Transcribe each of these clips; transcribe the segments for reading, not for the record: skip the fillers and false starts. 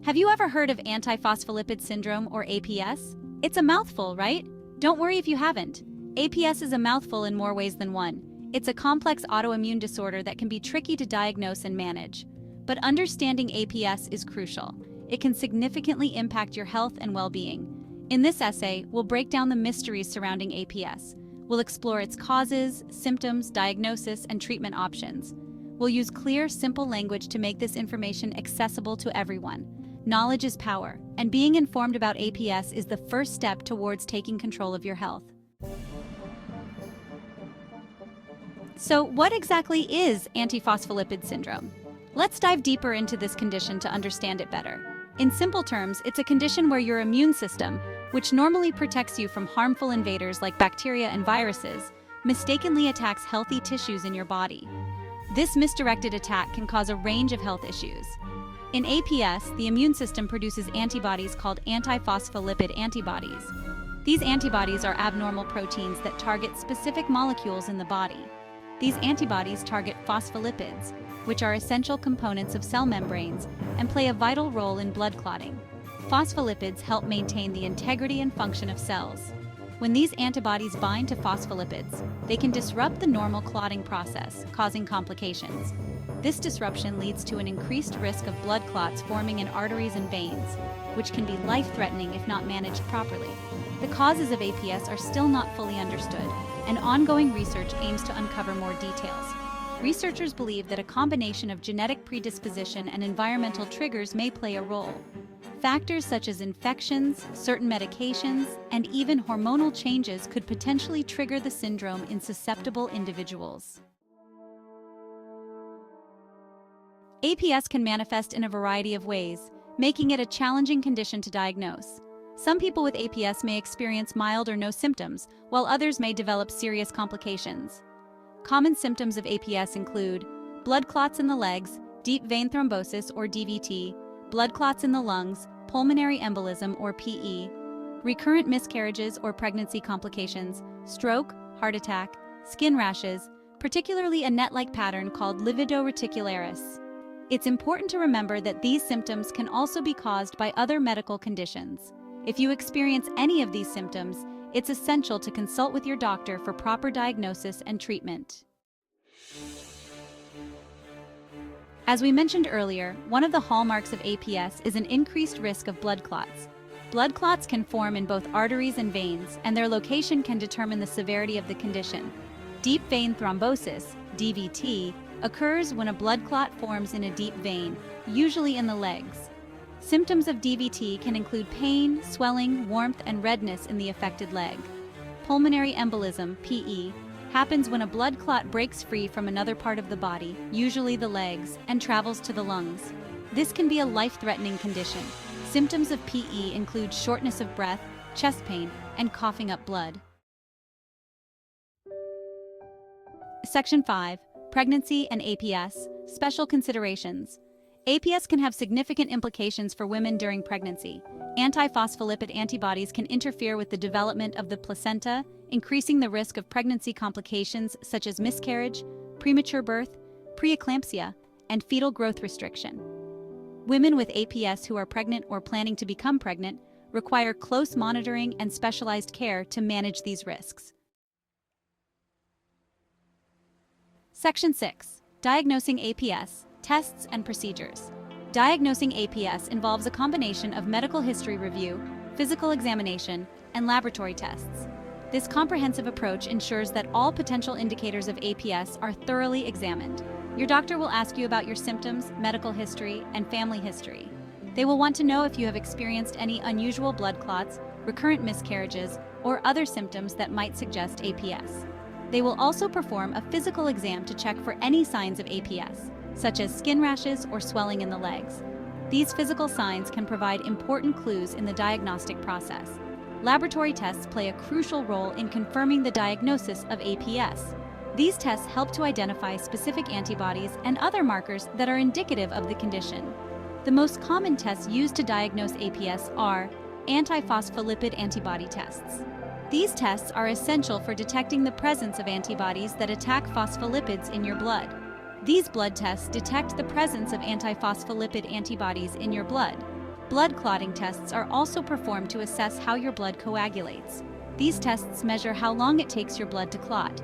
Have you ever heard of Antiphospholipid Syndrome, or APS? It's a mouthful, right? Don't worry if you haven't. APS is a mouthful in more ways than one. It's a complex autoimmune disorder that can be tricky to diagnose and manage. But understanding APS is crucial. It can significantly impact your health and well-being. In this essay, we'll break down the mysteries surrounding APS. We'll explore its causes, symptoms, diagnosis, and treatment options. We'll use clear, simple language to make this information accessible to everyone. Knowledge is power, and being informed about APS is the first step towards taking control of your health. So, what exactly is antiphospholipid syndrome? Let's dive deeper into this condition to understand it better. In simple terms, it's a condition where your immune system, which normally protects you from harmful invaders like bacteria and viruses, mistakenly attacks healthy tissues in your body. This misdirected attack can cause a range of health issues. In APS, the immune system produces antibodies called antiphospholipid antibodies. These antibodies are abnormal proteins that target specific molecules in the body. These antibodies target phospholipids, which are essential components of cell membranes and play a vital role in blood clotting. Phospholipids help maintain the integrity and function of cells. When these antibodies bind to phospholipids, they can disrupt the normal clotting process, causing complications. This disruption leads to an increased risk of blood clots forming in arteries and veins, which can be life-threatening if not managed properly. The causes of APS are still not fully understood, and ongoing research aims to uncover more details. Researchers believe that a combination of genetic predisposition and environmental triggers may play a role. Factors such as infections, certain medications, and even hormonal changes could potentially trigger the syndrome in susceptible individuals. APS can manifest in a variety of ways, making it a challenging condition to diagnose. Some people with APS may experience mild or no symptoms, while others may develop serious complications. Common symptoms of APS include blood clots in the legs, deep vein thrombosis or DVT, blood clots in the lungs, pulmonary embolism or PE, recurrent miscarriages or pregnancy complications, stroke, heart attack, skin rashes, particularly a net-like pattern called livido reticularis. It's important to remember that these symptoms can also be caused by other medical conditions. If you experience any of these symptoms, it's essential to consult with your doctor for proper diagnosis and treatment. As we mentioned earlier, one of the hallmarks of APS is an increased risk of blood clots. Blood clots can form in both arteries and veins, and their location can determine the severity of the condition. Deep vein thrombosis, DVT, occurs when a blood clot forms in a deep vein, usually in the legs. Symptoms of DVT can include pain, swelling, warmth, and redness in the affected leg. Pulmonary embolism, PE, happens when a blood clot breaks free from another part of the body, usually the legs, and travels to the lungs. This can be a life-threatening condition. Symptoms of PE include shortness of breath, chest pain, and coughing up blood. Section 5. Pregnancy and APS. Special considerations. APS can have significant implications for women during pregnancy. Antiphospholipid antibodies can interfere with the development of the placenta, increasing the risk of pregnancy complications such as miscarriage, premature birth, preeclampsia, and fetal growth restriction. Women with APS who are pregnant or planning to become pregnant require close monitoring and specialized care to manage these risks. Section 6. Diagnosing APS, tests and procedures. Diagnosing APS involves a combination of medical history review, physical examination, and laboratory tests. This comprehensive approach ensures that all potential indicators of APS are thoroughly examined. Your doctor will ask you about your symptoms, medical history, and family history. They will want to know if you have experienced any unusual blood clots, recurrent miscarriages, or other symptoms that might suggest APS. They will also perform a physical exam to check for any signs of APS, such as skin rashes or swelling in the legs. These physical signs can provide important clues in the diagnostic process. Laboratory tests play a crucial role in confirming the diagnosis of APS. These tests help to identify specific antibodies and other markers that are indicative of the condition. The most common tests used to diagnose APS are antiphospholipid antibody tests. These tests are essential for detecting the presence of antibodies that attack phospholipids in your blood. These blood tests detect the presence of antiphospholipid antibodies in your blood. Blood clotting tests are also performed to assess how your blood coagulates. These tests measure how long it takes your blood to clot.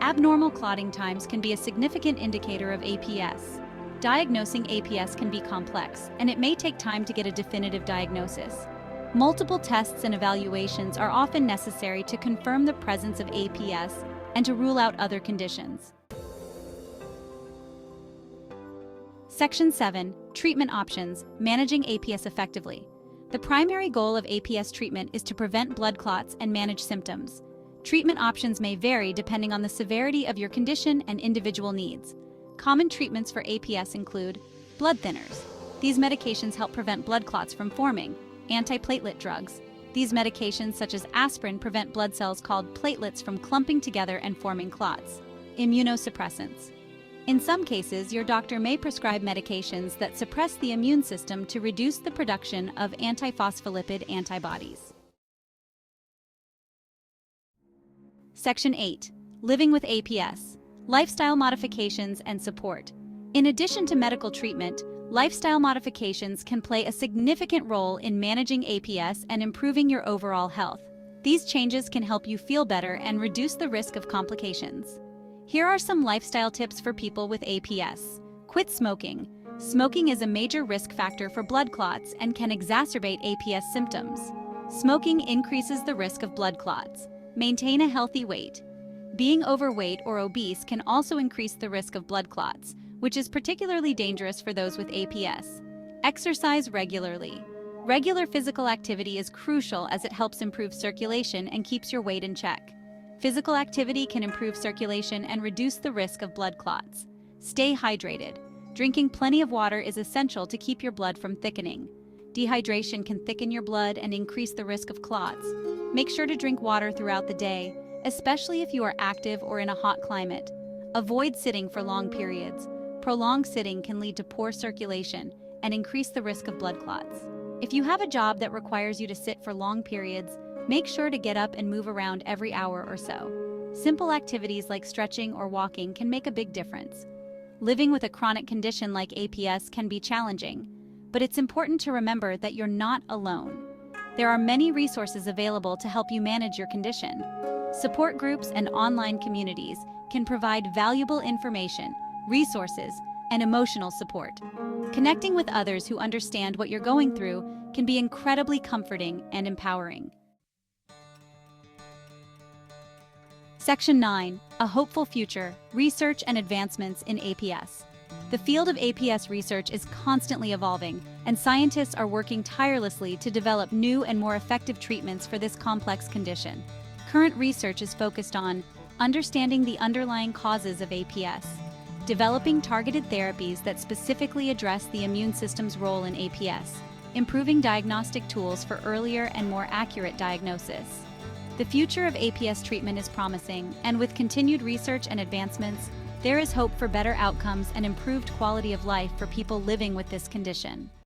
Abnormal clotting times can be a significant indicator of APS. Diagnosing APS can be complex, and it may take time to get a definitive diagnosis. Multiple tests and evaluations are often necessary to confirm the presence of APS and to rule out other conditions. Section 7. Treatment options: managing APS effectively. The primary goal of APS treatment is to prevent blood clots and manage symptoms. Treatment options may vary depending on the severity of your condition and individual needs. Common treatments for APS include blood thinners. These medications help prevent blood clots from forming. Antiplatelet drugs. These medications, such as aspirin, prevent blood cells called platelets from clumping together and forming clots. Immunosuppressants. In some cases, your doctor may prescribe medications that suppress the immune system to reduce the production of antiphospholipid antibodies. Section 8. Living with APS. Lifestyle modifications and support. In addition to medical treatment, lifestyle modifications can play a significant role in managing APS and improving your overall health. These changes can help you feel better and reduce the risk of complications. Here are some lifestyle tips for people with APS. Quit smoking. Smoking is a major risk factor for blood clots and can exacerbate APS symptoms. Smoking increases the risk of blood clots. Maintain a healthy weight. Being overweight or obese can also increase the risk of blood clots, which is particularly dangerous for those with APS. Exercise regularly. Regular physical activity is crucial as it helps improve circulation and keeps your weight in check. Physical activity can improve circulation and reduce the risk of blood clots. Stay hydrated. Drinking plenty of water is essential to keep your blood from thickening. Dehydration can thicken your blood and increase the risk of clots. Make sure to drink water throughout the day, especially if you are active or in a hot climate. Avoid sitting for long periods. Prolonged sitting can lead to poor circulation and increase the risk of blood clots. If you have a job that requires you to sit for long periods, make sure to get up and move around every hour or so. Simple activities like stretching or walking can make a big difference. Living with a chronic condition like APS can be challenging, but it's important to remember that you're not alone. There are many resources available to help you manage your condition. Support groups and online communities can provide valuable information, resources, and emotional support. Connecting with others who understand what you're going through can be incredibly comforting and empowering. Section 9. A hopeful future: research and advancements in APS. The field of APS research is constantly evolving, and scientists are working tirelessly to develop new and more effective treatments for this complex condition. Current research is focused on understanding the underlying causes of APS, developing targeted therapies that specifically address the immune system's role in APS, improving diagnostic tools for earlier and more accurate diagnosis. The future of APS treatment is promising, and with continued research and advancements, there is hope for better outcomes and improved quality of life for people living with this condition.